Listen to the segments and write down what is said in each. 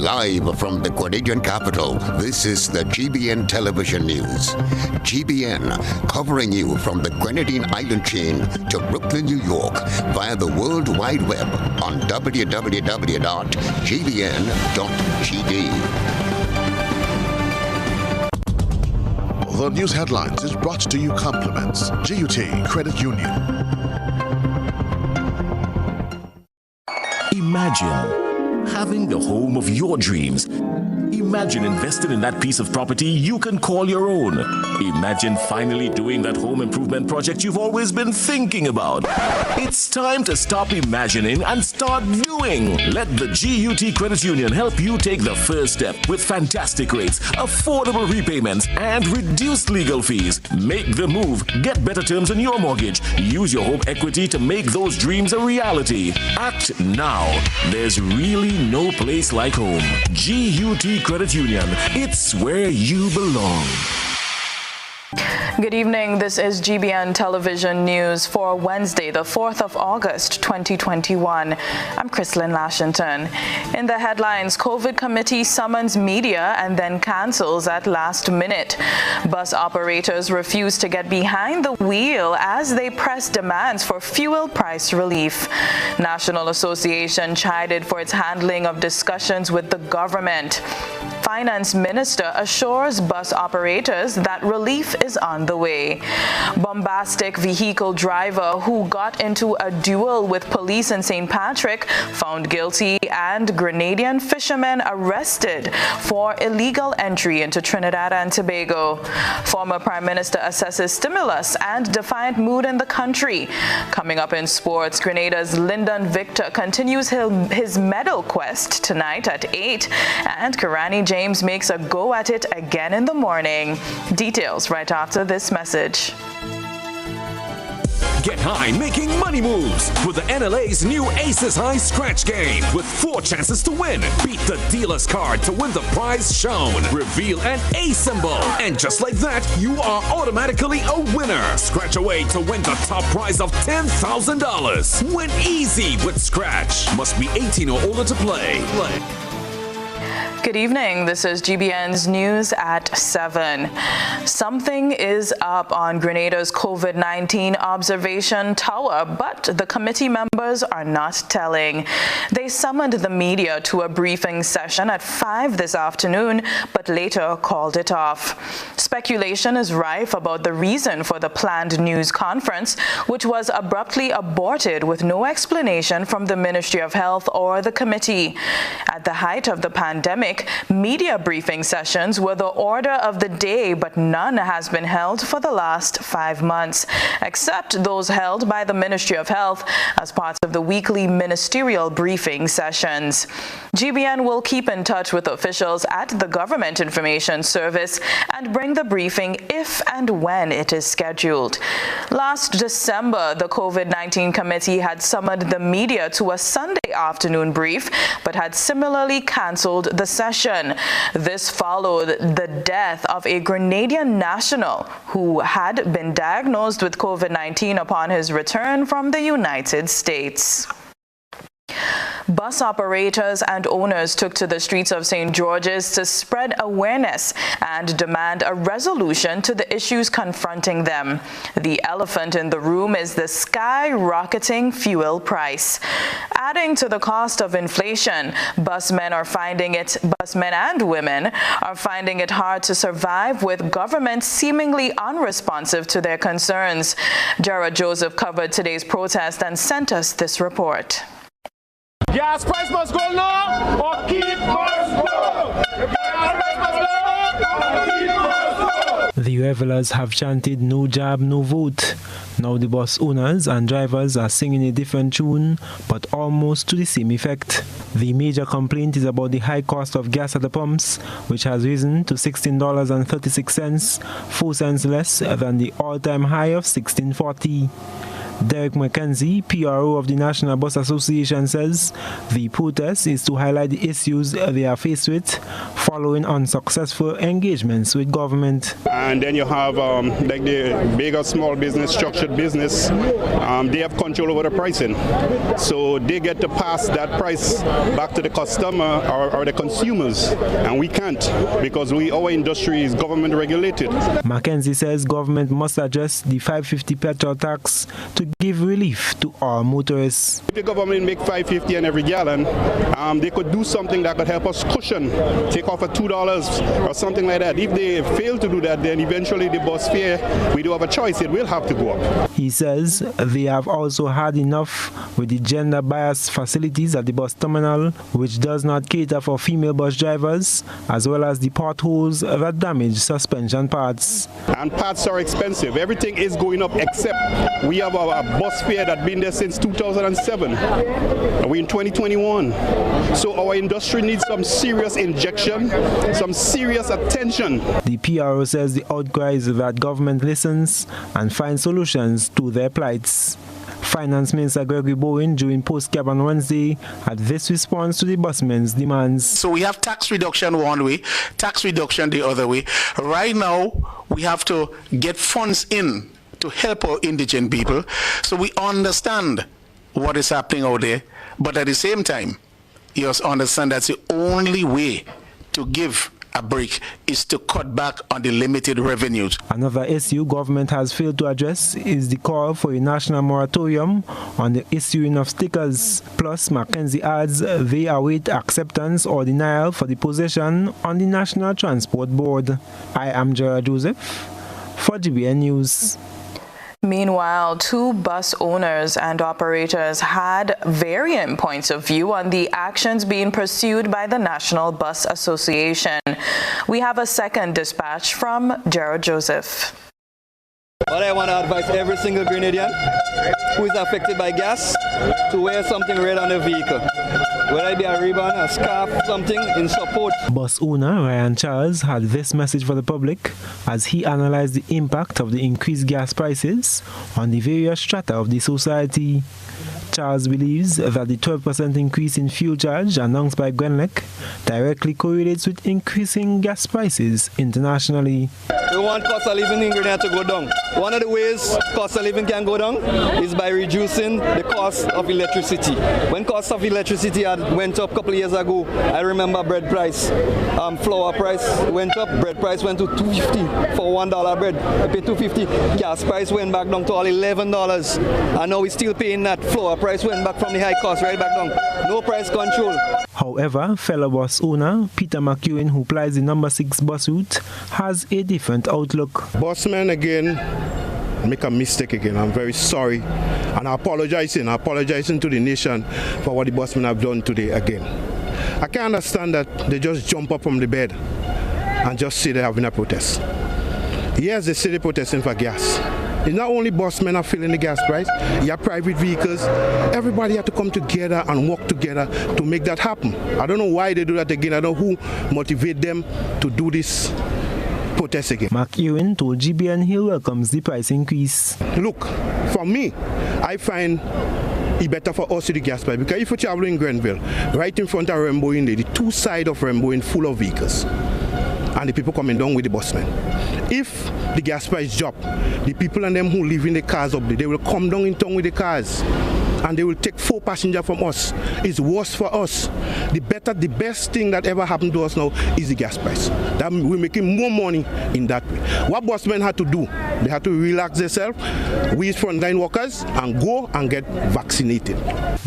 Live from the Grenadian capital, this is the GBN television news. GBN, covering you from the Grenadine Island chain to Brooklyn, New York, via the World Wide Web on www.gbn.gd. The news headlines is brought to you compliments GUT Credit Union. Imagine having the home of your dreams. Imagine investing in that piece of property you can call your own. Imagine finally doing that home improvement project you've always been thinking about. It's time to stop imagining and start doing. Let the GUT Credit Union help you take the first step with fantastic rates, affordable repayments, and reduced legal fees. Make the move. Get better terms on your mortgage. Use your home equity to make those dreams a reality. Act now. There's really no place like home. GUT Credit Union. It's where you belong. Good evening. This is GBN Television News for Wednesday, the 4th of August, 2021. I'm Chrislyn, Lashington. In the headlines, COVID committee summons media and then cancels at last minute. Bus operators refuse to get behind the wheel as they press demands for fuel price relief. National Association chided for its handling of discussions with the government. Finance Minister assures bus operators that relief is on the way. Bombastic vehicle driver who got into a duel with police in St. Patrick found guilty, and Grenadian fishermen arrested for illegal entry into Trinidad and Tobago. Former Prime Minister assesses stimulus and defiant mood in the country. Coming up in sports, Grenada's Lyndon Victor continues his medal quest tonight at 8, and Karani James makes a go at it again in the morning. Details right after this message. Get high making money moves with the NLA's new Aces High Scratch game with 4 chances to win. Beat the dealer's card to win the prize shown. Reveal an A symbol. And just like that, you are automatically a winner. Scratch away to win the top prize of $10,000. Win easy with Scratch. Must be 18 or older to play. Good evening. This is GBN's News at 7. Something is up on Grenada's COVID-19 observation tower, but the committee members are not telling. They summoned the media to a briefing session at 5 this afternoon, but later called it off. Speculation is rife about the reason for the planned news conference, which was abruptly aborted with no explanation from the Ministry of Health or the committee. At the height of the pandemic, media briefing sessions were the order of the day, but none has been held for the last 5 months, except those held by the Ministry of Health as part of the weekly ministerial briefing sessions. GBN will keep in touch with officials at the Government Information Service and bring the briefing if and when it is scheduled. Last December, the COVID-19 committee had summoned the media to a Sunday afternoon brief, but had similarly cancelled the session. This followed the death of a Grenadian national who had been diagnosed with COVID-19 upon his return from the United States. Bus operators and owners took to the streets of St. George's to spread awareness and demand a resolution to the issues confronting them. The elephant in the room is the skyrocketing fuel price. Adding to the cost of inflation, busmen and women are finding it hard to survive with government seemingly unresponsive to their concerns. Jared Joseph covered today's protest and sent us this report. Gas price must go now or keep must go. Gas price must go or keep must go. The revelers have chanted "No jab, no vote." Now the bus owners and drivers are singing a different tune, but almost to the same effect. The major complaint is about the high cost of gas at the pumps, which has risen to $16.36, 4 cents less than the all-time high of $16.40. Derek McKenzie, PRO of the National Bus Association, says the protest is to highlight the issues they are faced with, following unsuccessful engagements with government. And then you have like the bigger small business, structured business, they have control over the pricing. So they get to pass that price back to the customer or the consumers, and we can't because our industry is government regulated. Mackenzie says government must address the $5.50 petrol tax to give relief to all motorists. If the government make $5.50 on every gallon, they could do something that could help us cushion, take off at $2 or something like that. If they fail to do that, then eventually the bus fare, we do have a choice, it will have to go up. He says they have also had enough with the gender-biased facilities at the bus terminal, which does not cater for female bus drivers, as well as the potholes that damage suspension parts. And parts are expensive. Everything is going up except we have our bus fare that's been there since 2007. We're in 2021. So our industry needs some serious injection, some serious attention. The PRO says the outcry is that government listens and finds solutions to their plights. Finance Minister Gregory Bowen, during post-cab on Wednesday, had this response to the busmen's demands. So we have tax reduction one way, tax reduction the other way. Right now, we have to get funds in to help our indigent people, so we understand what is happening out there, but at the same time, you must understand that's the only way to give a break is to cut back on the limited revenues. Another issue government has failed to address is the call for a national moratorium on the issuing of stickers. Plus, Mackenzie adds they await acceptance or denial for the position on the National Transport Board. I am Gerard Joseph for GBN News. Meanwhile, two bus owners and operators had varying points of view on the actions being pursued by the National Bus Association. We have a second dispatch from Gerard Joseph. What I want to advise every single Grenadian who is affected by gas to wear something red on the vehicle. Whether it be a ribbon, a scarf, something in support. Bus owner Ryan Charles had this message for the public as he analyzed the impact of the increased gas prices on the various strata of the society. Charles believes that the 12% increase in fuel charge announced by Grenlec directly correlates with increasing gas prices internationally. We want cost of living in Grenada to go down. One of the ways cost of living can go down is by reducing the cost of electricity. When cost of electricity went up a couple of years ago, I remember bread price, flour price went up, bread price went to $2.50 for $1 bread. We paid $2.50. Gas price went back down to all $11, and now we're still paying that. Flour price went back from the high cost right back down. No price control. However, fellow bus owner Peter McEwen, who plies the number 6 bus route, has a different outlook. Busmen again make a mistake again. I'm very sorry, and I'm apologizing to the nation for what the busmen have done today again. I can't understand that they just jump up from the bed and just say they're having a protest. Yes, they say they're protesting for gas. It's not only busmen are feeling the gas price, you have private vehicles. Everybody have to come together and work together to make that happen. I don't know why they do that again. I don't know who motivate them to do this protest again. McEwen told GBN he welcomes the price increase. Look, for me, I find it better for us to the gas price, because if you travel in Grenville, right in front of Rainbow Inn, the two sides of Rainbow Inn full of vehicles, and the people coming down with the busmen. If the gas price drop, the people and them who live in the cars up there, they will come down in town with the cars, and they will take 4 passengers from us. It's worse for us. The best thing that ever happened to us now is the gas price. That we're making more money in that way. What busmen had to do, they had to relax themselves, we frontline workers, and go and get vaccinated.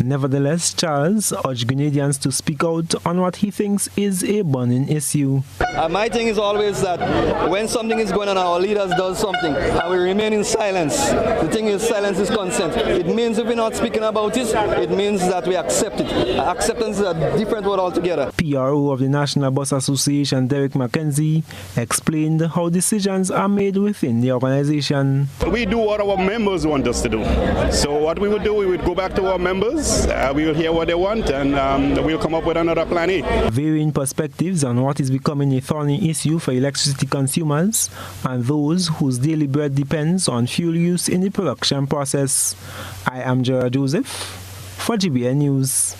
Nevertheless, Charles urged Grenadians to speak out on what he thinks is a burning issue. My thing is always that when something is going on, our leaders does something, and we remain in silence. The thing is, silence is consent. It means if we're not speaking about it, it means that we accept it. Acceptance is a different word altogether. PRO of the National Bus Association, Derek McKenzie, explained how decisions are made within the organization. We do what our members want us to do. So what we would do, we would go back to our members, we will hear what they want, and we'll come up with another plan A. Varying perspectives on what is becoming a thorny issue for electricity consumers and those whose daily bread depends on fuel use in the production process. I am Gerard Joseph for GBN News.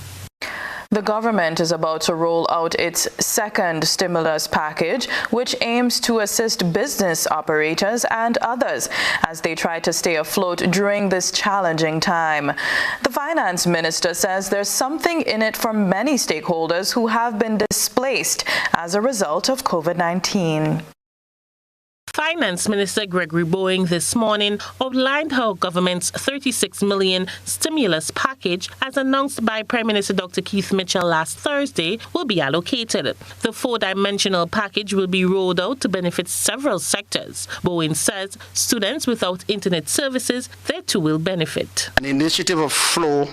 The government is about to roll out its second stimulus package, which aims to assist business operators and others as they try to stay afloat during this challenging time. The finance minister says there's something in it for many stakeholders who have been displaced as a result of COVID-19. Finance Minister Gregory Boeing this morning outlined how government's $36 million stimulus package, as announced by Prime Minister Dr. Keith Mitchell last Thursday, will be allocated. The four-dimensional package will be rolled out to benefit several sectors. Boeing says students without internet services, they too will benefit. An initiative of flow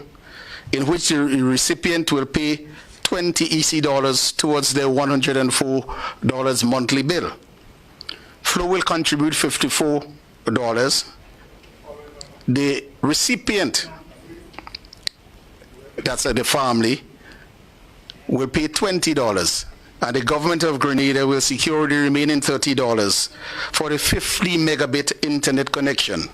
in which the recipient will pay 20 EC dollars towards their $104 monthly bill. Flow will contribute $54. The recipient, that's the family, will pay $20. And the government of Grenada will secure the remaining $30 for the 50 megabit internet connection.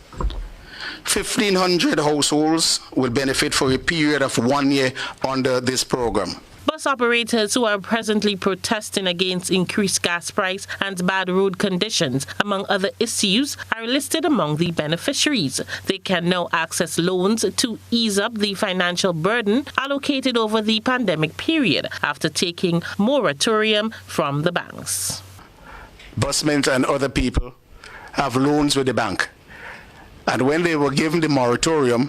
1,500 households will benefit for a period of 1 year under this program. Bus operators who are presently protesting against increased gas price and bad road conditions, among other issues, are listed among the beneficiaries. They can now access loans to ease up the financial burden allocated over the pandemic period after taking moratorium from the banks. Busmen and other people have loans with the bank. And when they were given the moratorium,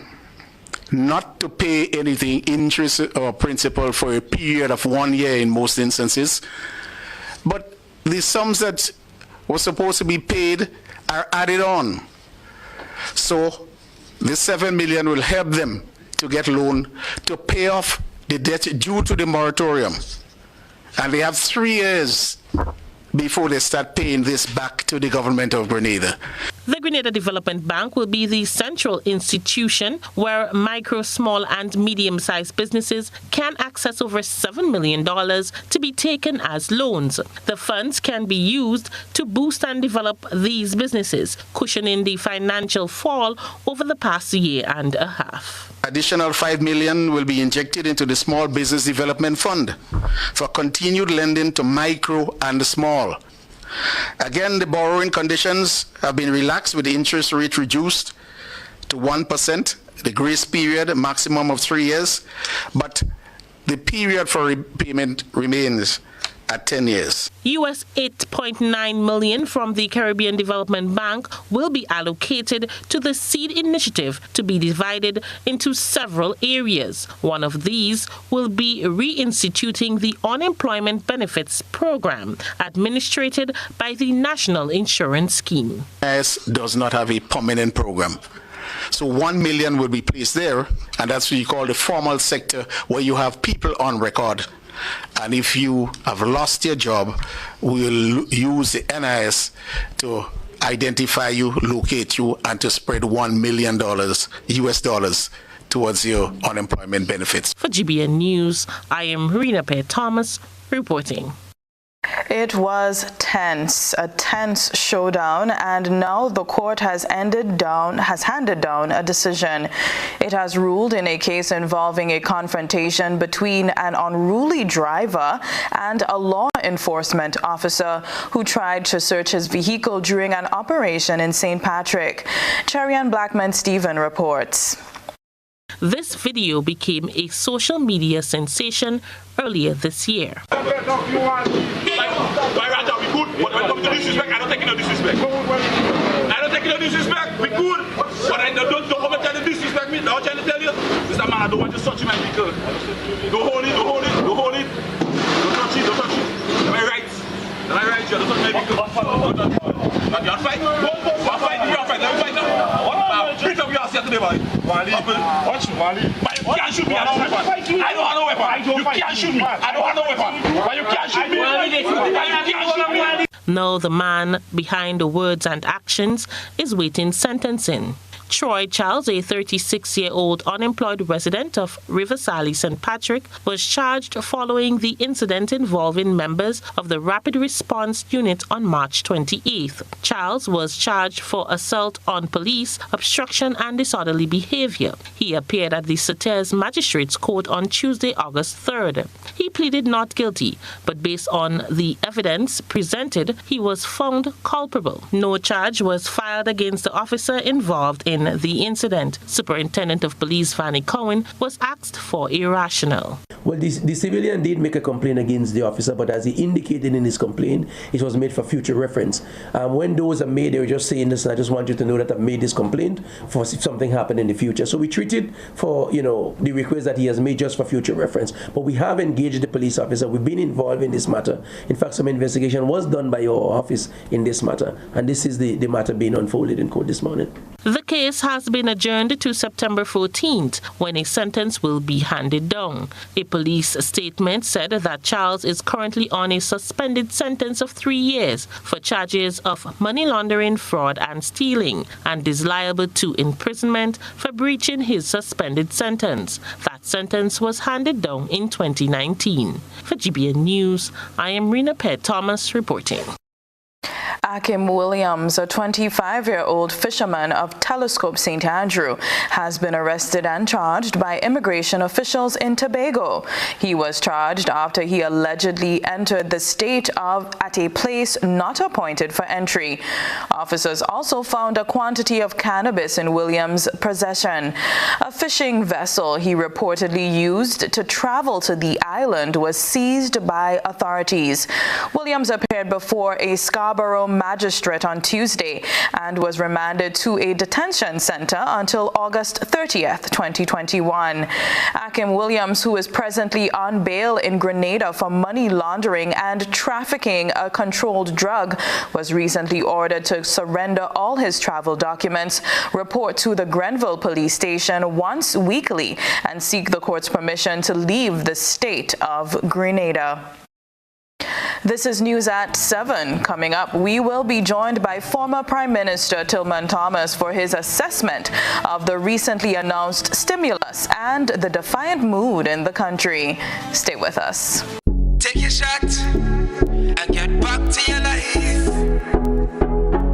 not to pay anything, interest or principal, for a period of 1 year in most instances, but the sums that were supposed to be paid are added on. So the $7 million will help them to get loan to pay off the debt due to the moratorium. And they have 3 years before they start paying this back to the government of Grenada. The Grenada Development Bank will be the central institution where micro, small and medium-sized businesses can access over $7 million to be taken as loans. The funds can be used to boost and develop these businesses, cushioning the financial fall over the past year and a half. Additional $5 million will be injected into the Small Business Development Fund for continued lending to micro and small. Again, the borrowing conditions have been relaxed with the interest rate reduced to 1%, the grace period a maximum of 3 years, but the period for repayment remains at 10 years. US $8.9 million from the Caribbean Development Bank will be allocated to the SEED initiative to be divided into several areas. One of these will be reinstituting the unemployment benefits program administered by the National Insurance Scheme. NIS does not have a permanent program. So $1 million will be placed there, and that's what you call the formal sector, where you have people on record. And if you have lost your job, we'll use the NIS to identify you, locate you, and to spread $1 million US dollars towards your unemployment benefits. For GBN News, I am Rena Pear Thomas reporting. It was a tense showdown, and now the court has handed down a decision. It has ruled in a case involving a confrontation between an unruly driver and a law enforcement officer who tried to search his vehicle during an operation in St. Patrick. Cherian Blackman-Stephen reports. This video became a social media sensation earlier this year. But when it comes to disrespect, I don't take no disrespect. I don't take no disrespect. We good. But I don't come and try to disrespect me. Now I'm trying to tell you, Mr. Man, I don't want you to touch my vehicle. Don't hold it. Don't touch it. Am I right? Am I right? You don't touch my vehicle. Not your fight. What fight? Your fight. Let me fight now. Beat up yourself today, boy. Watch me, Wally. But you can't shoot me. I don't have no weapon. You can't shoot me. I don't have no weapon. But you can't shoot me. Now the man behind the words and actions is waiting sentencing. Troy Charles, a 36-year-old unemployed resident of Riverside, St. Patrick, was charged following the incident involving members of the Rapid Response Unit on March 28th. Charles was charged for assault on police, obstruction and disorderly behavior. He appeared at the Sauteurs Magistrates Court on Tuesday, August 3rd. He pleaded not guilty, but based on the evidence presented, he was found culpable. No charge was filed against the officer involved in the incident. Superintendent of Police Fanny Cohen was asked for a rationale. Well, the civilian did make a complaint against the officer, but as he indicated in his complaint, it was made for future reference. When those are made, they were just saying this, I just want you to know that I've made this complaint for if something happened in the future. So we treat it for, the request that he has made just for future reference. But we have engaged the police officer. We've been involved in this matter. In fact, some investigation was done by your office in this matter, and this is the matter being unfolded in court this morning. The case has been adjourned to September 14th, when a sentence will be handed down. A police statement said that Charles is currently on a suspended sentence of 3 years for charges of money laundering, fraud and stealing, and is liable to imprisonment for breaching his suspended sentence. That sentence was handed down in 2019. For GBN News, I am Rena Pett Thomas reporting. Akim Williams, a 25-year-old fisherman of Telescope St. Andrew, has been arrested and charged by immigration officials in Tobago. He was charged after he allegedly entered the state at a place not appointed for entry. Officers also found a quantity of cannabis in Williams' possession. A fishing vessel he reportedly used to travel to the island was seized by authorities. Williams appeared before a Scarborough magistrate on Tuesday and was remanded to a detention center until August 30th, 2021. Akim Williams, who is presently on bail in Grenada for money laundering and trafficking a controlled drug, was recently ordered to surrender all his travel documents, report to the Grenville police station once weekly, and seek the court's permission to leave the state of Grenada. This is News at 7. Coming up, we will be joined by former Prime Minister Tillman Thomas for his assessment of the recently announced stimulus and the defiant mood in the country. Stay with us. Take your shot and get back to your life.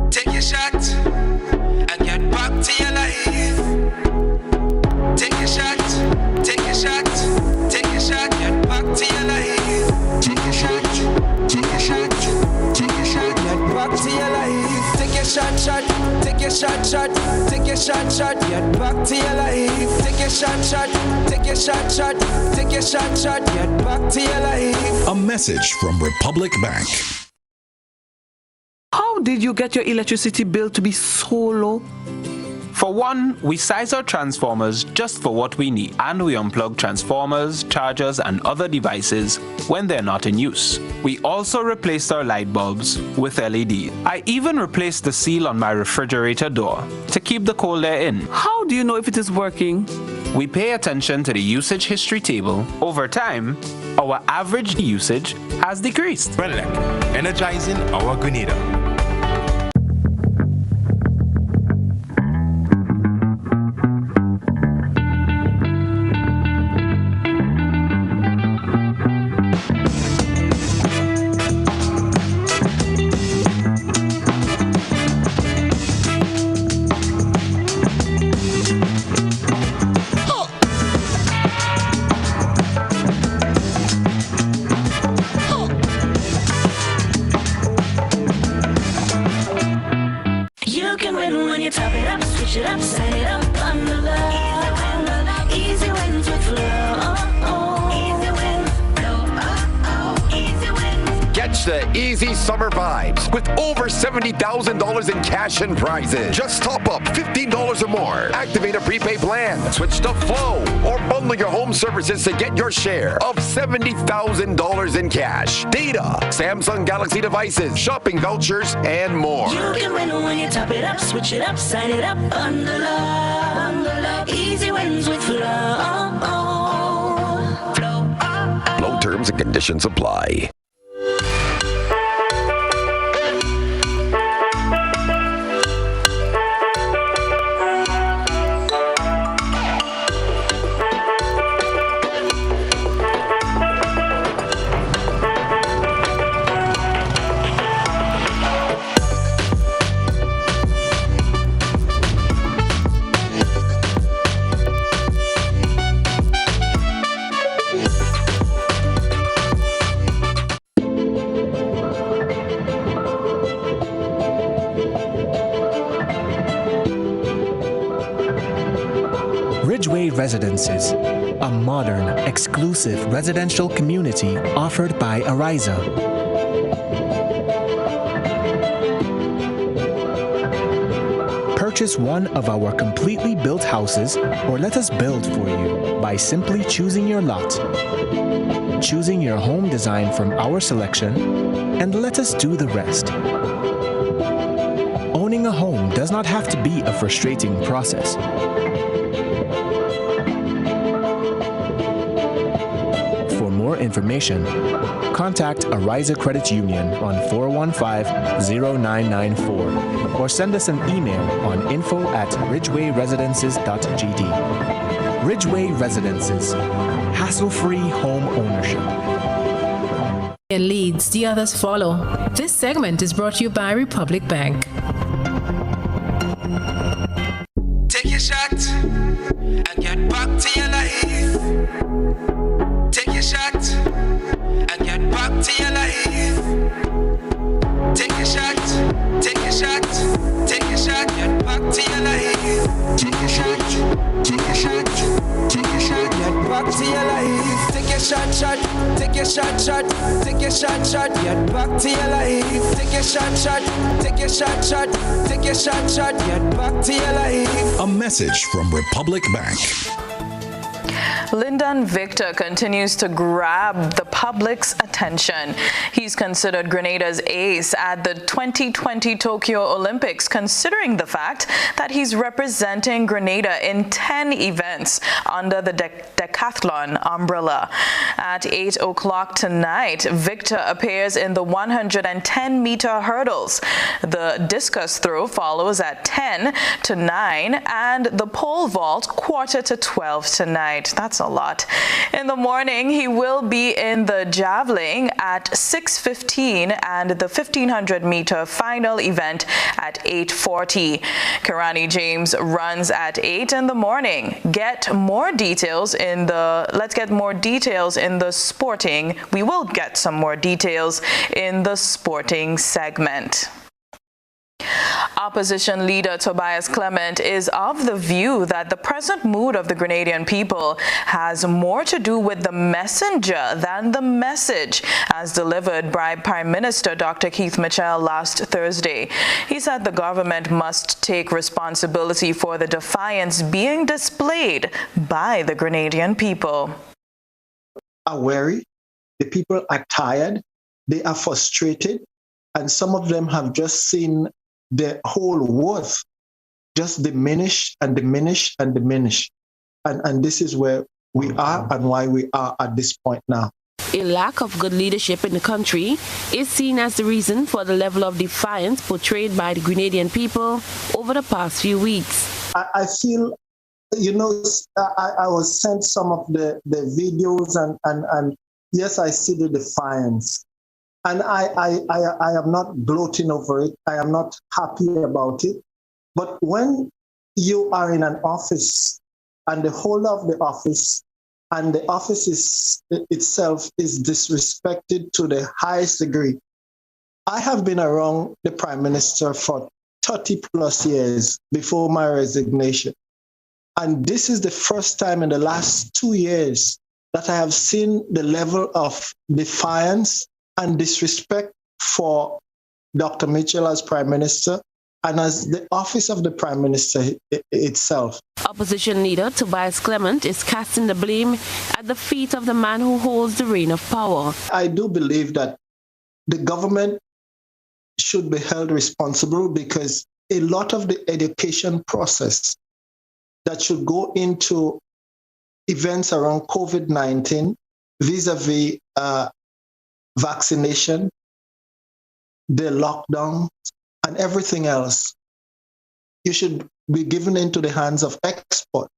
Take your shot and get back to your life. Take your shot, take your shot, take your shot, get back to your life. Take your shot, take your shot, take your shot, get back to your life. Take your shot, take your shot, take your shot, get back to your life. Take your shot, take your shot, take your shot, get back to your life. A message from Republic Bank. How did you get your electricity bill to be so low? For one, we size our transformers just for what we need, and we unplug transformers, chargers, and other devices when they're not in use. We also replaced our light bulbs with LED. I even replaced the seal on my refrigerator door to keep the cold air in. How do you know if it is working? We pay attention to the usage history table. Over time, our average usage has decreased. Renelec, energizing our Grenada. Summer vibes with over $70,000 in cash and prizes. Just top up $15 or more. Activate a prepaid plan, switch to Flow, or bundle your home services to get your share of $70,000 in cash, data, Samsung Galaxy devices, shopping vouchers, and more. You can win when you top it up, switch it up, sign it up, bundle up. Easy wins with Flow. Flow terms and conditions apply. Residences, a modern, exclusive residential community offered by Ariza. Purchase one of our completely built houses or let us build for you by simply choosing your lot, choosing your home design from our selection, and let us do the rest. Owning a home does not have to be a frustrating process. For more information, contact Ariza Credit Union on 415-0994 or send us an email on info@ridgewayresidences.gd. Ridgeway Residences, hassle-free home ownership. And leads, the others follow. This segment is brought to you by Republic Bank. Take your shot and get back to your life. Take your shot and get back to your life. Take your shot, take your shot, take your shot, get back to your life. Take your shot, take your shot, take your shot, get back to your life. Take your shot, take your shot, take your shot, get back to your life. Take your shot, take your shot, take your shot, get back to your life. A message from Republic Bank. Lyndon Victor continues to grab the public's attention. He's considered Grenada's ace at the 2020 Tokyo Olympics, considering the fact that he's representing Grenada in 10 events under the decathlon umbrella. At 8 o'clock tonight, Victor appears in the 110-meter hurdles. The discus throw follows at 10 to 9, and the pole vault quarter to 12 tonight. That's a lot. In the morning, he will be in the javelin at 6:15 and the 1500-meter final event at 8:40. Karani James runs at 8 in the morning. Let's get more details in the sporting. We will get some more details in the sporting segment. Opposition leader Tobias Clement is of the view that the present mood of the Grenadian people has more to do with the messenger than the message, as delivered by Prime Minister Dr. Keith Mitchell last Thursday. He said the government must take responsibility for the defiance being displayed by the Grenadian people. Are weary, the people are tired, they are frustrated, and some of them have just seen the whole worth just diminish and diminish and diminish. And this is where we are and why we are at this point now. A lack of good leadership in the country is seen as the reason for the level of defiance portrayed by the Grenadian people over the past few weeks. I feel, I was sent some of the videos and yes, I see the defiance. And I am not gloating over it. I am not happy about it. But when you are in an office and the whole of the office and the office itself is disrespected to the highest degree. I have been around the Prime Minister for 30 plus years before my resignation. And this is the first time in the last 2 years that I have seen the level of defiance and disrespect for Dr. Mitchell as Prime Minister and as the office of the Prime Minister itself. Opposition leader Tobias Clement is casting the blame at the feet of the man who holds the reign of power. I do believe that the government should be held responsible because a lot of the education process that should go into events around COVID-19 vis-a-vis vaccination, the lockdown, and everything else, you should be given into the hands of experts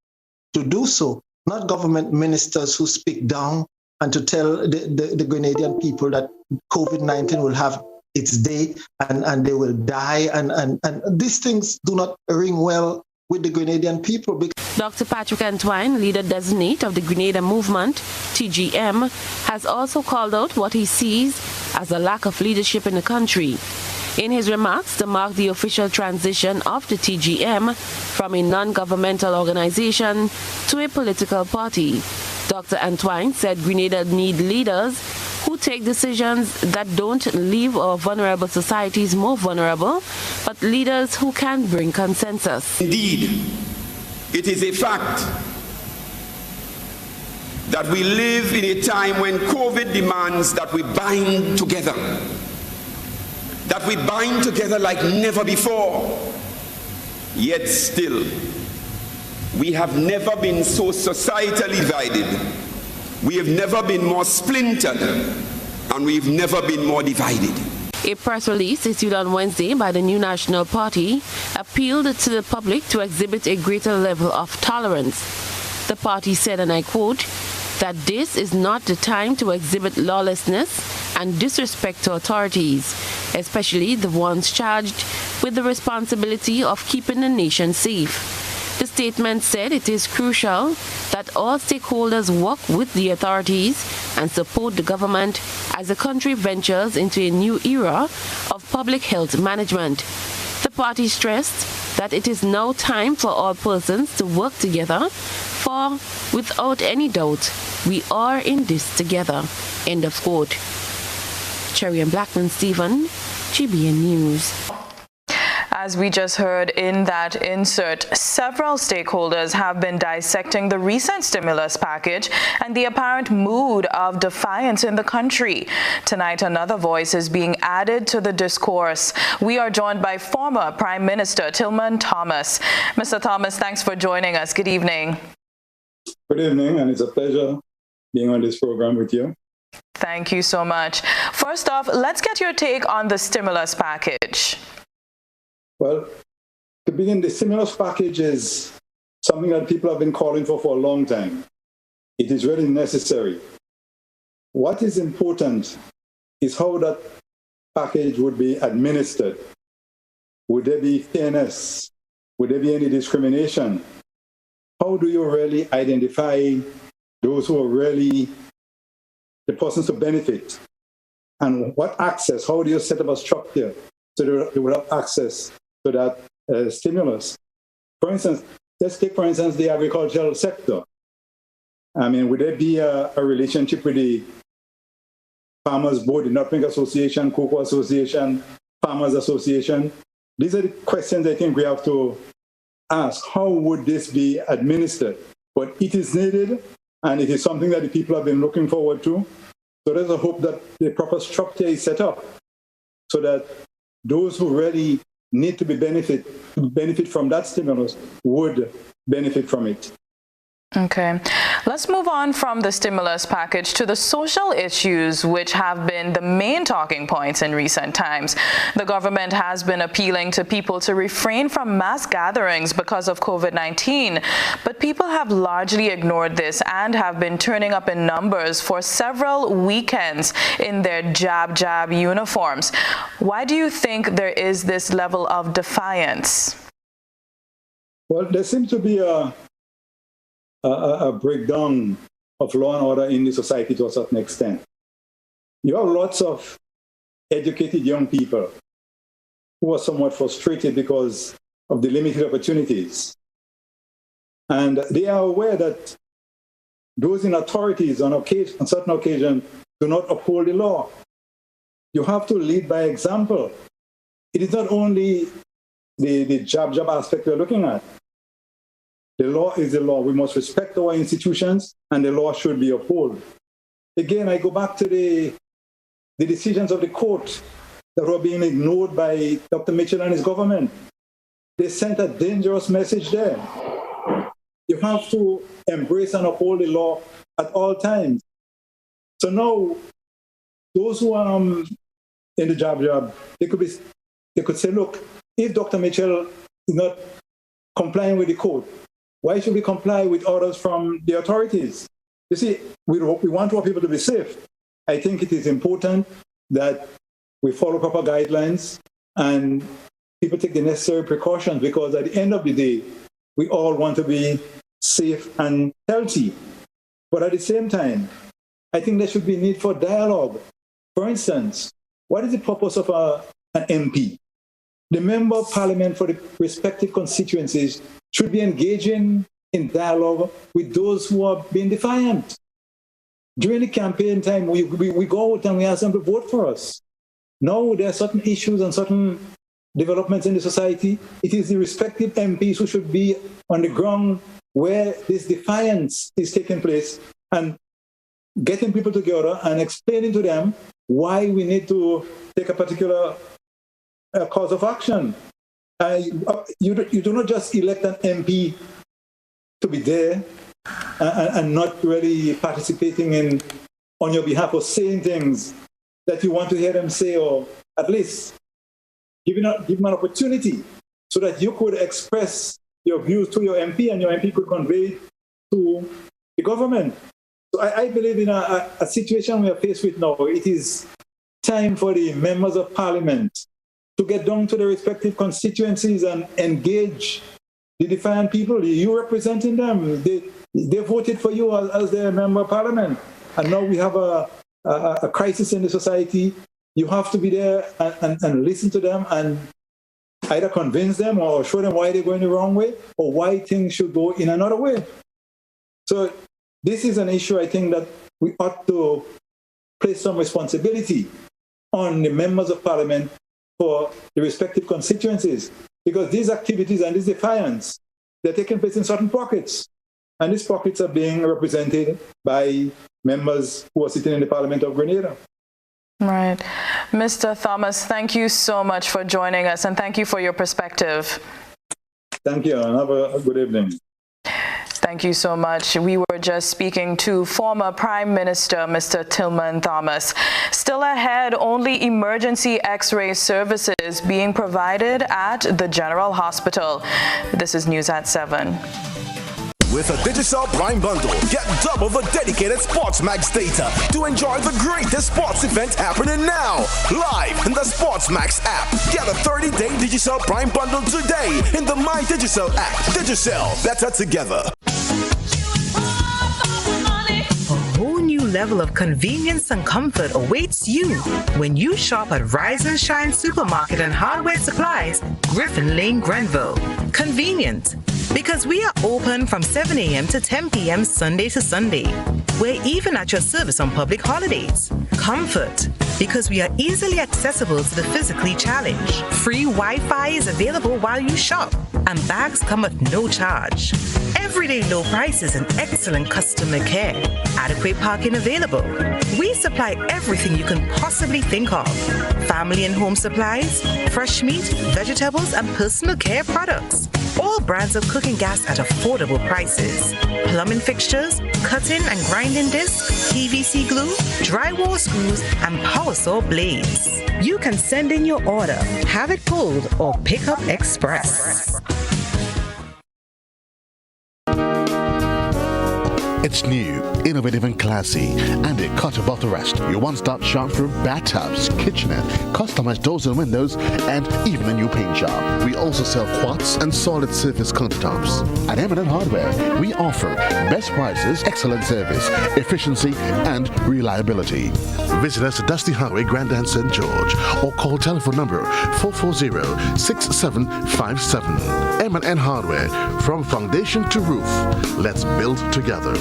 to do so, not government ministers who speak down and to tell the Grenadian people that COVID-19 will have its day and they will die. And these things do not ring well with the Grenadian people. Dr. Patrick Antwine, leader designate of the Grenada Movement, TGM, has also called out what he sees as a lack of leadership in the country. In his remarks to mark the official transition of the TGM from a non-governmental organization to a political party, Dr. Antoine said Grenada need leaders who take decisions that don't leave our vulnerable societies more vulnerable, but leaders who can bring consensus. Indeed, it is a fact that we live in a time when COVID demands that we bind together. That we bind together like never before. Yet still, we have never been so societally divided. We have never been more splintered, and we've never been more divided. A press release issued on Wednesday by the New National Party appealed to the public to exhibit a greater level of tolerance. The party said, and I quote, that this is not the time to exhibit lawlessness and disrespect to authorities, especially the ones charged with the responsibility of keeping the nation safe. The statement said it is crucial that all stakeholders work with the authorities and support the government as the country ventures into a new era of public health management. The party stressed that it is now time for all persons to work together, for without any doubt, we are in this together. End of quote. Cherry and Blackman Stephen, GBN News. As we just heard in that insert, several stakeholders have been dissecting the recent stimulus package and the apparent mood of defiance in the country. Tonight, another voice is being added to the discourse. We are joined by former Prime Minister Tillman Thomas. Mr. Thomas, thanks for joining us. Good evening. Good evening, and it's a pleasure being on this program with you. Thank you so much. First off, let's get your take on the stimulus package. Well, to begin, the stimulus package is something that people have been calling for a long time. It is really necessary. What is important is how that package would be administered. Would there be fairness? Would there be any discrimination? How do you really identify those who are really the persons to benefit? And what access? How do you set up a structure so they will have access to that stimulus? For instance, let's take, for instance, the agricultural sector. I mean, would there be a relationship with the Farmers Board, the Nutmeg Association, Cocoa Association, Farmers Association? These are the questions I think we have to ask. How would this be administered? But it is needed, and it is something that the people have been looking forward to. So there's a hope that the proper structure is set up so that those who really need to benefit from that stimulus would benefit from it. Okay. Let's move on from the stimulus package to the social issues which have been the main talking points in recent times. The government has been appealing to people to refrain from mass gatherings because of COVID-19, but people have largely ignored this and have been turning up in numbers for several weekends in their jab uniforms. Why do you think there is this level of defiance? Well, there seems to be a breakdown of law and order in the society to a certain extent. You have lots of educated young people who are somewhat frustrated because of the limited opportunities. And they are aware that those in authorities on certain occasions do not uphold the law. You have to lead by example. It is not only the jab aspect we're looking at. The law is the law. We must respect our institutions, and the law should be upheld. Again, I go back to the decisions of the court that were being ignored by Dr. Mitchell and his government. They sent a dangerous message there. You have to embrace and uphold the law at all times. So now, those who are in the jab, they could say, look, if Dr. Mitchell is not complying with the code, why should we comply with orders from the authorities? You see, we want our people to be safe. I think it is important that we follow proper guidelines and people take the necessary precautions, because at the end of the day, we all want to be safe and healthy. But at the same time, I think there should be need for dialogue. For instance, what is the purpose of an MP. The member of parliament for the respective constituencies should be engaging in dialogue with those who are being defiant. During the campaign time, we go out and we ask them to vote for us. Now there are certain issues and certain developments in the society. It is the respective MPs who should be on the ground where this defiance is taking place and getting people together and explaining to them why we need to take a particular course of action. You do not just elect an MP to be there and not really participating on your behalf or saying things that you want to hear them say, or at least give them an opportunity so that you could express your views to your MP and your MP could convey to the government. So I believe in a situation we are faced with now. It is time for the members of parliament to get down to their respective constituencies and engage the defiant people. You representing them. They voted for you as their member of parliament. And now we have a crisis in the society. You have to be there and listen to them and either convince them or show them why they're going the wrong way or why things should go in another way. So this is an issue I think that we ought to place some responsibility on the members of parliament for the respective constituencies, because these activities and this defiance, they're taking place in certain pockets. And these pockets are being represented by members who are sitting in the Parliament of Grenada. Right. Mr. Thomas, thank you so much for joining us and thank you for your perspective. Thank you and have a good evening. Thank you so much. We were just speaking to former Prime Minister Mr. Tillman Thomas. Still ahead, only emergency X-ray services being provided at the General Hospital. This is News at 7. With a Digicel Prime Bundle, get double the dedicated SportsMax data to enjoy the greatest sports event happening now. Live in the SportsMax app. Get a 30-day Digicel Prime Bundle today in the My Digicel app. Digicel, better together. A whole new level of convenience and comfort awaits you when you shop at Rise and Shine Supermarket and Hardware Supplies, Griffin Lane, Grenville. Convenient, because we are open from 7 a.m. to 10 p.m. Sunday to Sunday. We're even at your service on public holidays. Comfort, because we are easily accessible to the physically challenged. Free Wi-Fi is available while you shop, and bags come at no charge. Everyday low prices and excellent customer care. Adequate parking available. We supply everything you can possibly think of. Family and home supplies, fresh meat, vegetables, and personal care products. All brands of cooking gas at affordable prices. Plumbing fixtures, cutting and grinding discs, PVC glue, drywall screws, and power saw blades. You can send in your order, have it pulled, or pick up express. It's new, innovative and classy, and a cut above the rest. Your one-stop shop for bathtubs, kitchenette, customized doors and windows, and even a new paint job. We also sell quartz and solid surface countertops. At M&N Hardware, we offer best prices, excellent service, efficiency, and reliability. Visit us at Dusty Highway, Grandin, St. George, or call telephone number 440-6757. M&N Hardware, from foundation to roof. Let's build together.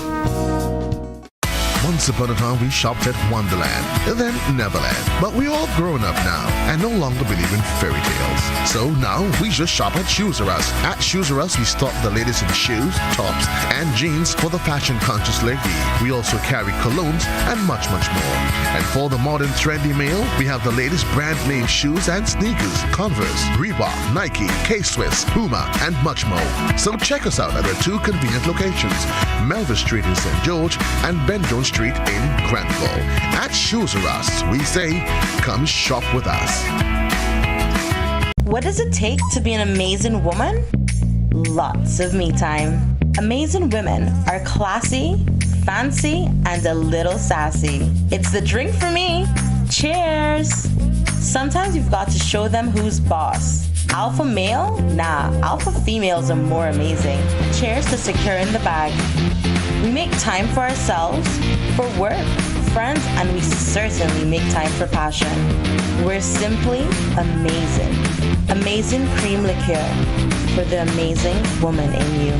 Once upon a time, we shopped at Wonderland, then Neverland. But we're all grown up now and no longer believe in fairy tales. So now we just shop at Shoes R Us. At Shoes R Us, we stock the latest in shoes, tops, and jeans for the fashion-conscious lady. We also carry colognes and much, much more. And for the modern trendy male, we have the latest brand-name shoes and sneakers, Converse, Reebok, Nike, K-Swiss, Puma, and much more. So check us out at our two convenient locations, Melville Street in St. George and Ben Jones Street in Granville. At Shoes R Us, we say, come shop with us. What does it take to be an amazing woman? Lots of me time. Amazing women are classy, fancy, and a little sassy. It's the drink for me. Cheers! Sometimes you've got to show them who's boss. Alpha male? Nah, alpha females are more amazing. Cheers to securing the bag. We make time for ourselves, for work, friends, and we certainly make time for passion. We're simply amazing. Amazing cream liqueur for the amazing woman in you.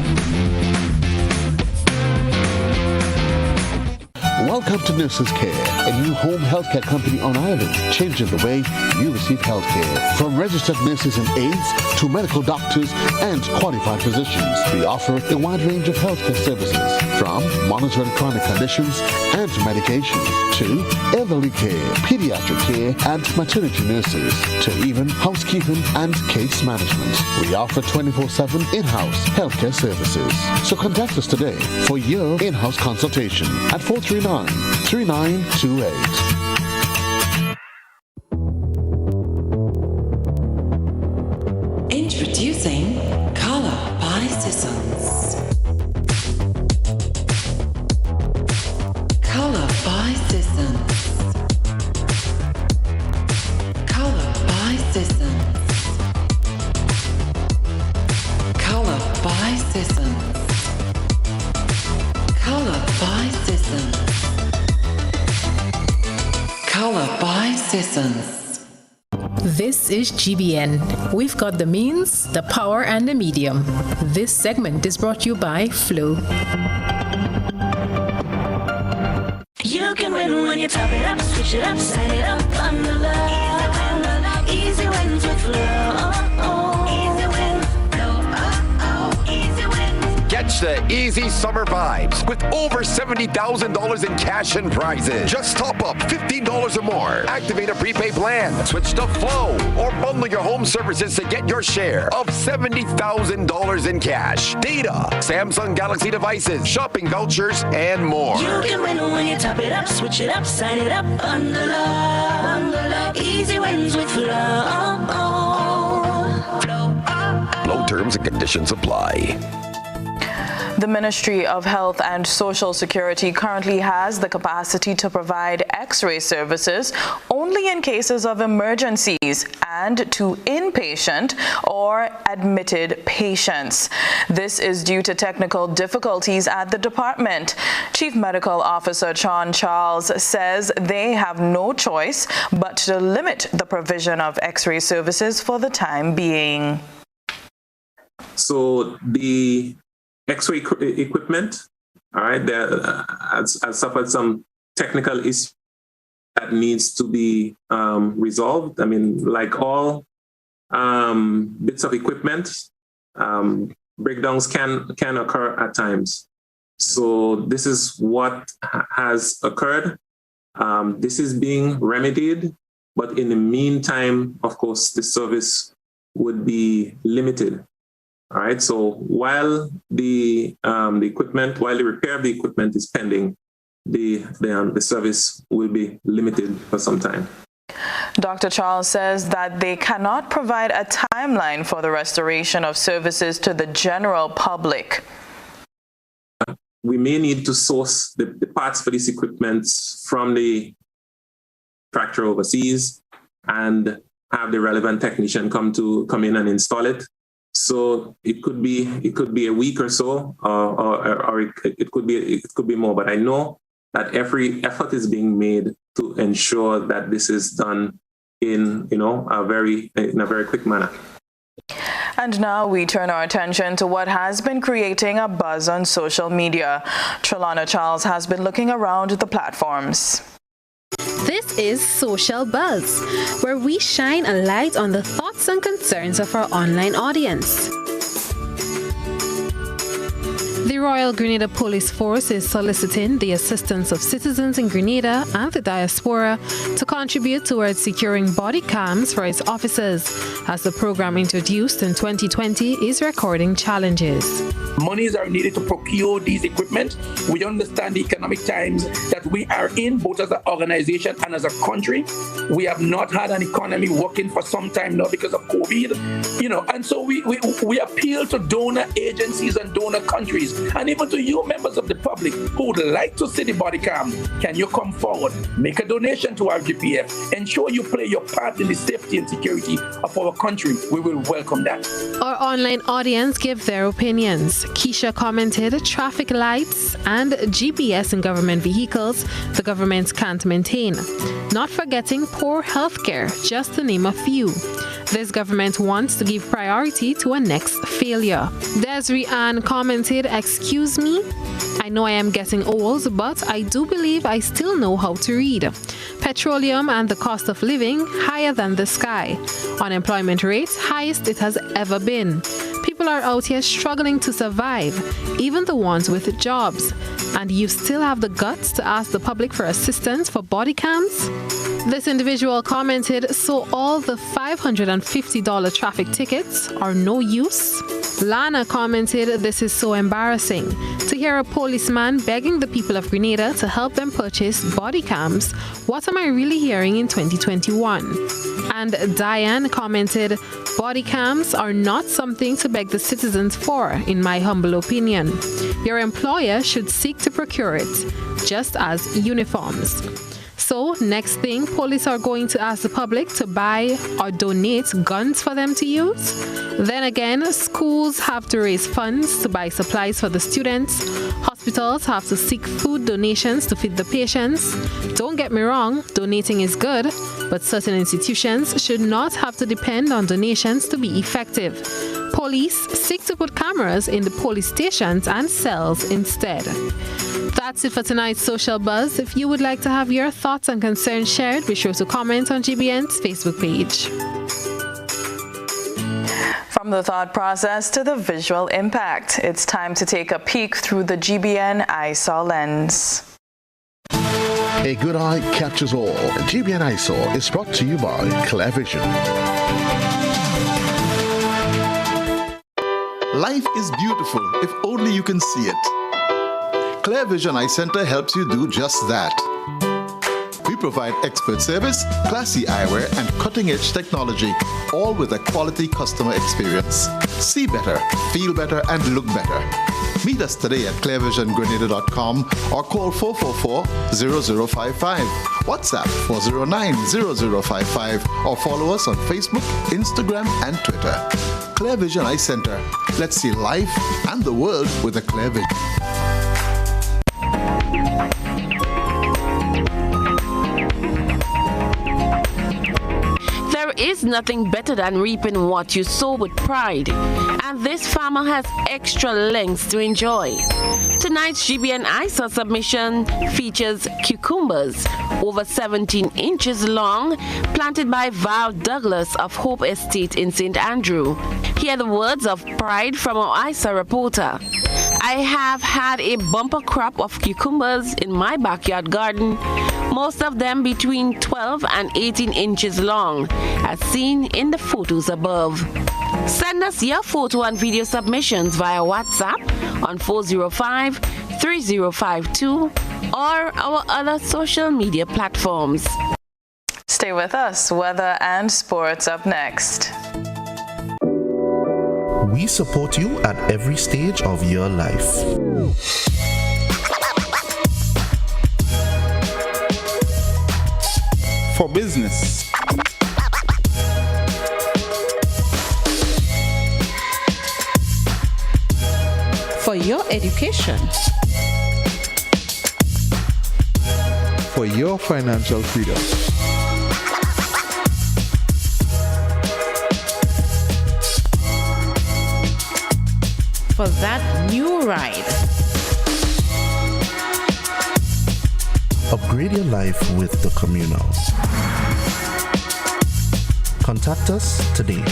Welcome to Nurses Care, a new home healthcare company on Ireland, changing the way you receive healthcare. From registered nurses and aides to medical doctors and qualified physicians, we offer a wide range of healthcare services, from monitoring chronic conditions and medications to elderly care, pediatric care, and maternity nurses, to even housekeeping and case management. We offer 24/7 in-house healthcare services. So contact us today for your in-house consultation at 439-3928. Introducing Color by Sissons. Color by Sissons. Color by Sissons. Color by Sissons. Color by Sissons. Color by Sissons. This is GBN. We've got the means, the power, and the medium. This segment is brought to you by Flow. You can win when you top it up, switch it up, sign it up, under love. Easy wins with Flow. Easy win, Flow. Easy win. Catch the easy summer vibes with over $70,000 in cash and prizes. Just top up $15 or more. Activate a prepaid plan. Switch to Flow or bundle your home services to get your share of $70,000 in cash, data, Samsung Galaxy devices, shopping vouchers, and more. You can win when you top it up, switch it up, sign it up, under love. Easy wins with Flow. Flow terms and conditions apply. The Ministry of Health and Social Security currently has the capacity to provide X-ray services only in cases of emergencies and to inpatient or admitted patients. This is due to technical difficulties at the department. Chief Medical Officer Sean Charles says they have no choice but to limit the provision of X-ray services for the time being. So the X-ray equipment, all right, has suffered some technical issues that needs to be resolved. I mean, like all bits of equipment, breakdowns can occur at times. So this is what has occurred. This is being remedied, but in the meantime, of course, the service would be limited. All right. So while the repair of the equipment is pending, the service will be limited for some time. Dr. Charles says that they cannot provide a timeline for the restoration of services to the general public. We may need to source the parts for these equipment from the manufacturer overseas and have the relevant technician come in and install it. So it could be a week or so, or it could be more. But I know that every effort is being made to ensure that this is done in a very quick manner. And now we turn our attention to what has been creating a buzz on social media. Trelana Charles has been looking around the platforms. This is Social Buzz, where we shine a light on the thoughts and concerns of our online audience. The Royal Grenada Police Force is soliciting the assistance of citizens in Grenada and the diaspora to contribute towards securing body cams for its officers, as the program introduced in 2020 is recording challenges. Monies are needed to procure these equipment. We understand the economic times that we are in, both as an organization and as a country. We have not had an economy working for some time now because of COVID, and so we appeal to donor agencies and donor countries And even to you, members of the public who would like to see the body cam, can you come forward, make a donation to our GPF, ensure you play your part in the safety and security of our country? We will welcome that. Our online audience give their opinions. Keisha commented, traffic lights and GPS in government vehicles the government can't maintain. Not forgetting poor healthcare, just to name a few. This government wants to give priority to a next failure. Desiree Ann commented, excuse me, I know I am getting old, but I do believe I still know how to read. Petroleum and the cost of living higher than the sky. Unemployment rates highest it has ever been. People are out here struggling to survive, even the ones with jobs. And you still have the guts to ask the public for assistance for body cams? This individual commented, so all the $550 traffic tickets are no use? Lana commented, this is so embarrassing. To hear a policeman begging the people of Grenada to help them purchase body cams, what am I really hearing in 2021? And Diane commented, body cams are not something to beg the citizens for, in my humble opinion. Your employer should seek to procure it, just as uniforms. So, next thing, police are going to ask the public to buy or donate guns for them to use. Then again, schools have to raise funds to buy supplies for the students. Hospitals have to seek food donations to feed the patients. Don't get me wrong, donating is good, but certain institutions should not have to depend on donations to be effective. Police seek to put cameras in the police stations and cells instead. That's it for tonight's Social Buzz. If you would like to have your thoughts and concerns shared, be sure to comment on GBN's Facebook page. From the thought process to the visual impact, it's time to take a peek through the GBN Eyesore lens. A good eye catches all. GBN Eyesore is brought to you by Clear Vision. Life is beautiful if only you can see it. Clear Vision Eye Center helps you do just that. We provide expert service, classy eyewear, and cutting-edge technology, all with a quality customer experience. See better, feel better, and look better. Meet us today at clearvisiongrenada.com or call 444-0055, WhatsApp 409-0055, or follow us on Facebook, Instagram, and Twitter. Clear Vision Eye Center. Let's see life and the world with a clear vision. There is nothing better than reaping what you sow with pride, and this farmer has extra lengths to enjoy. Tonight's GBN Eyesore submission features cucumbers over 17 inches long, planted by Val Douglas of Hope Estate in St. Andrew. Hear the words of pride from our Eyesore reporter. I have had a bumper crop of cucumbers in my backyard garden, most of them between 12 and 18 inches long, as seen in the photos above. Send us your photo and video submissions via WhatsApp on 405-3052 or our other social media platforms. Stay with us. Weather and sports up next. We support you at every stage of your life. For business, for your education, for your financial freedom, for that new ride. Upgrade your life with the Communal. Contact us today.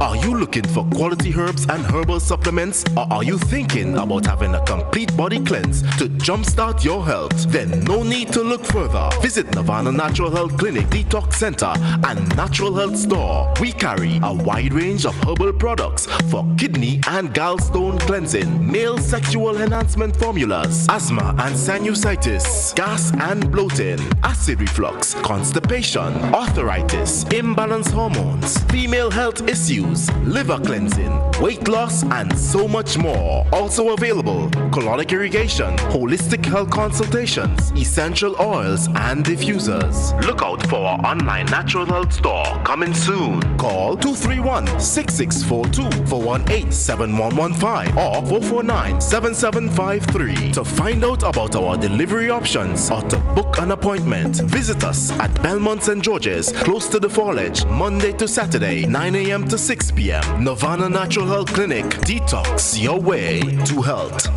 Are you looking for quality herbs and herbal supplements, or are you thinking about having a complete body cleanse to jumpstart your health? Then no need to look further. Visit Nirvana Natural Health Clinic, Detox Center, and Natural Health Store. We carry a wide range of herbal products for kidney and gallstone cleansing, male sexual enhancement formulas, asthma and sinusitis, gas and bloating, acid reflux, constipation, arthritis, imbalanced hormones, female health issues, reviews, liver cleansing, weight loss, and so much more. Also available, colonic irrigation, holistic health consultations, essential oils, and diffusers. Look out for our online natural health store coming soon. Call 231-6642 418-7115 or 449-7753 to find out about our delivery options or to book an appointment. Visit us at Belmont St. George's, close to the Foliage, Monday to Saturday, 9 a.m. to 6 p.m. Nirvana Natural Health Clinic. Detox your way to health.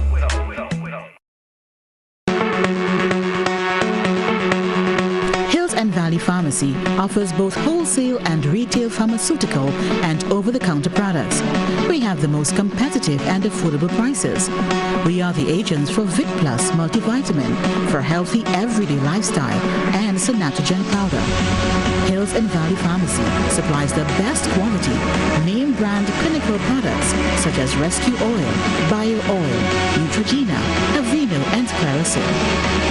Hills and Valley Pharmacy offers both wholesale and retail pharmaceutical and over-the-counter products. We have the most competitive and affordable prices. We are the agents for Vit Plus multivitamin for healthy everyday lifestyle and Sanatogen powder. Hills and Valley Pharmacy supplies the best quality, name brand clinical products such as Rescue Oil, Bio Oil, Neutrogena, Aveeno, and Clarisil.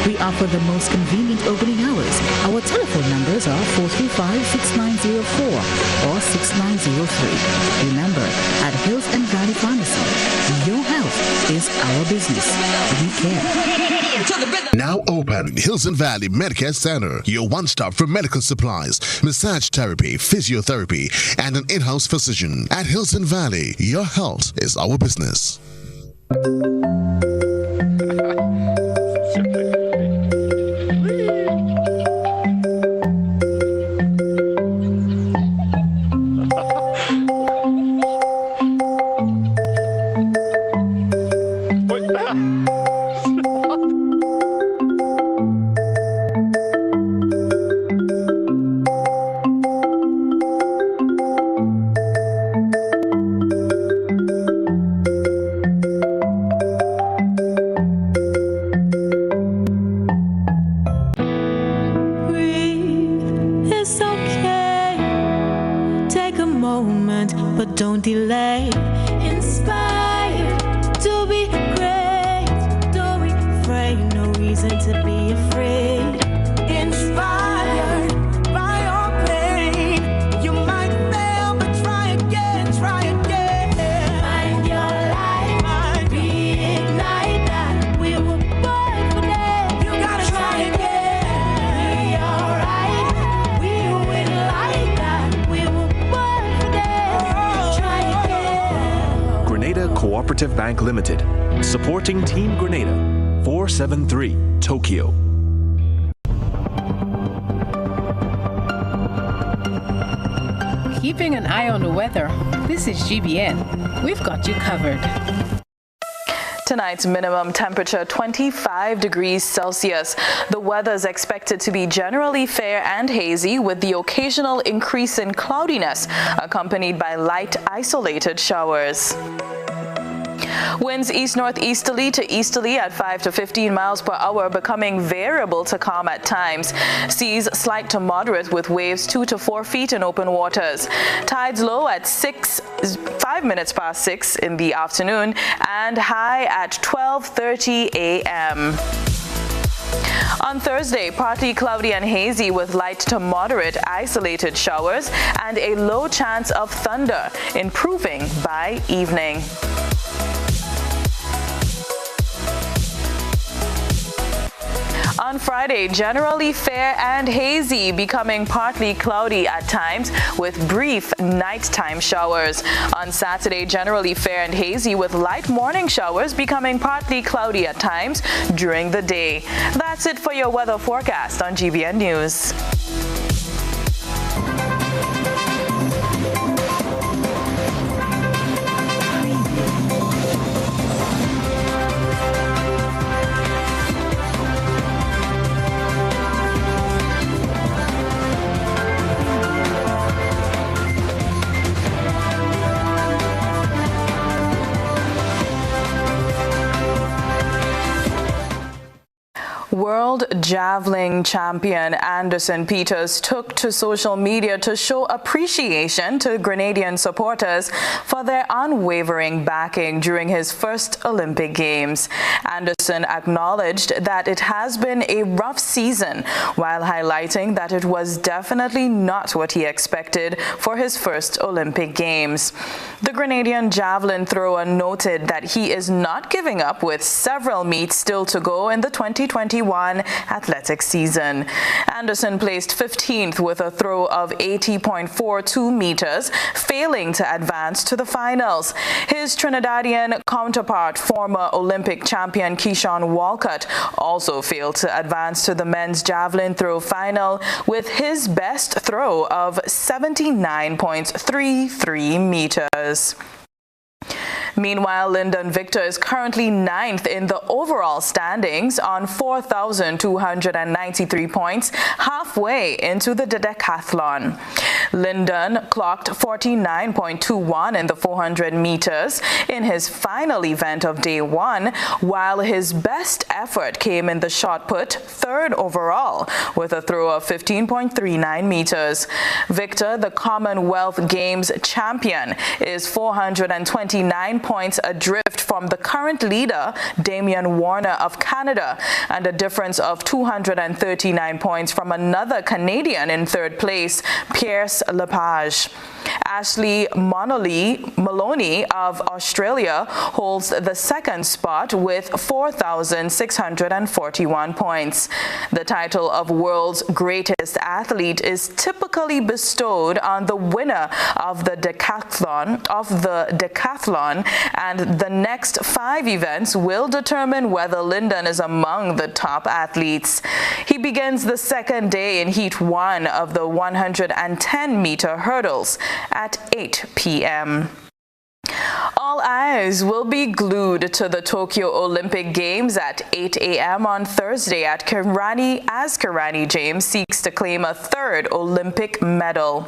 We offer the most convenient opening hours. Our telephone numbers are 435-6904 or 6903. Remember, at Hills and Valley Pharmacy, your health is our business. We care. Now open Hills and Valley Medicare Center, your one-stop for medical supplies, massage therapy, physiotherapy, and an in-house physician. At Hills and Valley, your health is our business. Bank Limited, supporting Team Grenada, 473 Tokyo. Keeping an eye on the weather. This is GBN. We've got you covered. Tonight's minimum temperature 25 degrees Celsius. The weather is expected to be generally fair and hazy with the occasional increase in cloudiness accompanied by light isolated showers. Winds east-northeasterly to easterly at 5 to 15 miles per hour, becoming variable to calm at times. Seas slight to moderate with waves 2 to 4 feet in open waters. Tides low at 5 minutes past 6 in the afternoon and high at 12:30 a.m. On Thursday, partly cloudy and hazy with light to moderate isolated showers and a low chance of thunder, improving by evening. On Friday, generally fair and hazy, becoming partly cloudy at times with brief nighttime showers. On Saturday, generally fair and hazy with light morning showers, becoming partly cloudy at times during the day. That's it for your weather forecast on GBN News. World javelin champion Anderson Peters took to social media to show appreciation to Grenadian supporters for their unwavering backing during his first Olympic Games. Anderson acknowledged that it has been a rough season, while highlighting that it was definitely not what he expected for his first Olympic Games. The Grenadian javelin thrower noted that he is not giving up, with several meets still to go in the 2021 athletic season. Anderson placed 15th with a throw of 80.42 meters, failing to advance to the finals. His Trinidadian counterpart, former Olympic champion Keyshawn Walcott, also failed to advance to the men's javelin throw final with his best throw of 79.33 meters. Meanwhile, Lyndon Victor is currently 9th in the overall standings on 4,293 points, halfway into the decathlon. Lyndon clocked 49.21 in the 400 meters in his final event of day one, while his best effort came in the shot put, 3rd overall, with a throw of 15.39 meters. Victor, the Commonwealth Games champion, is 429 points adrift from the current leader, Damian Warner of Canada, and a difference of 239 points from another Canadian in 3rd place, Pierce Lepage. Ashley Maloney of Australia holds the 2nd spot with 4,641 points. The title of world's greatest athlete is typically bestowed on the winner of the decathlon, and the next 5 events will determine whether Lyndon is among the top athletes. He begins the 2nd day in Heat 1 of the 110-meter hurdles at 8 p.m. All eyes will be glued to the Tokyo Olympic Games at 8 a.m. on Thursday as Kirani James seeks to claim a 3rd Olympic medal.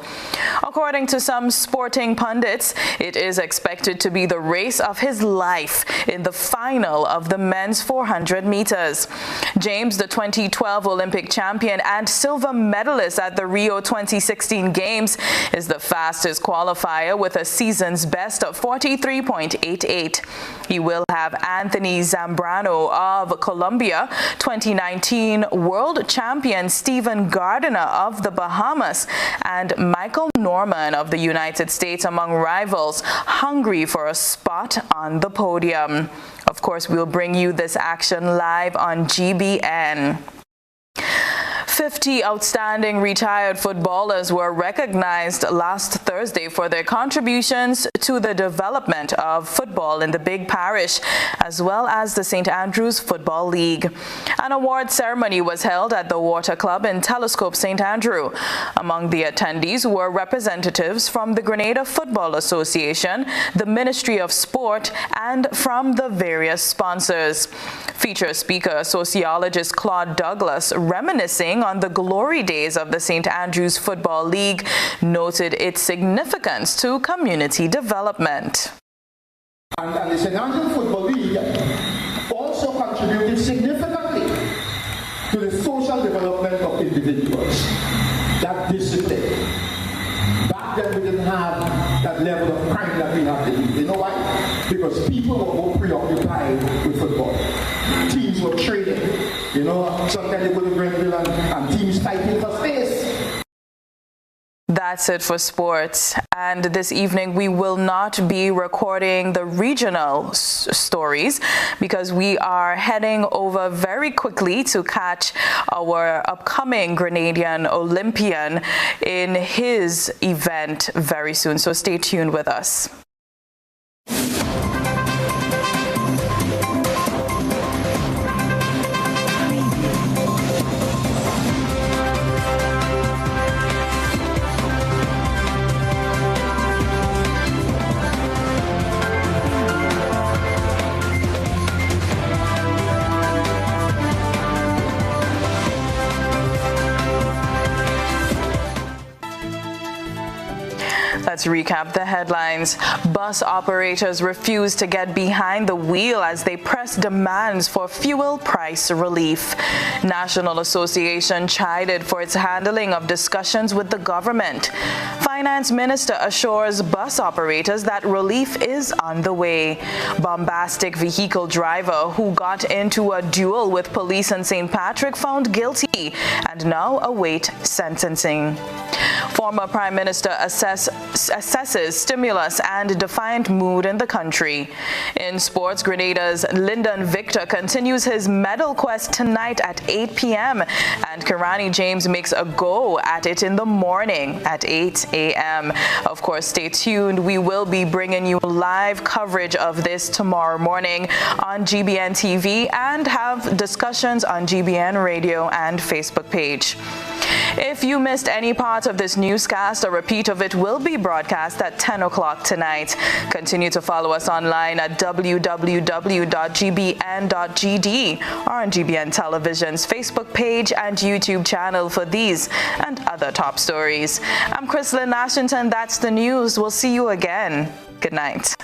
According to some sporting pundits, it is expected to be the race of his life in the final of the men's 400 meters. James, the 2012 Olympic champion and silver medalist at the Rio 2016 Games, is the fastest qualifier with a season's best of 43.88. He will have Anthony Zambrano of Colombia, 2019 world champion Stephen Gardiner of the Bahamas, and Michael Norman of the United States among rivals, hungry for a spot on the podium. Of course, we'll bring you this action live on GBN. 50 outstanding retired footballers were recognized last Thursday for their contributions to the development of football in the Big Parish, as well as the St. Andrews Football League. An award ceremony was held at the Water Club in Telescope, St. Andrew. Among the attendees were representatives from the Grenada Football Association, the Ministry of Sport, and from the various sponsors. Feature speaker, sociologist Claude Douglas, reminiscing on the glory days of the St. Andrews Football League, noted its significance to community development. And the St. Andrews Football League also contributed significantly to the social development of individuals. That discipline. Back then we didn't have that level of crime that we have today. You know why? Because people were more preoccupied with football. Teams were trading. You know, sometimes they go to Greenville and teams fighting for space. That's it for sports. And this evening, we will not be recording the regional stories because we are heading over very quickly to catch our upcoming Grenadian Olympian in his event very soon. So stay tuned with us. Let's recap the headlines. Bus operators refuse to get behind the wheel as they press demands for fuel price relief. National Association chided for its handling of discussions with the government. Finance Minister assures bus operators that relief is on the way. Bombastic vehicle driver who got into a duel with police in St. Patrick found guilty and now await sentencing. Former Prime Minister assesses stimulus and defiant mood in the country. In sports, Grenada's Lyndon Victor continues his medal quest tonight at 8 p.m. and Kirani James makes a go at it in the morning at 8 a.m. Of course, stay tuned. We will be bringing you live coverage of this tomorrow morning on GBN TV and have discussions on GBN Radio and Facebook page. If you missed any part of this newscast, a repeat of it will be broadcast at 10 o'clock tonight. Continue to follow us online at www.gbn.gd or on GBN Television's Facebook page and YouTube channel for these and other top stories. I'm Chrislyn Lashington. That's the news. We'll see you again. Good night.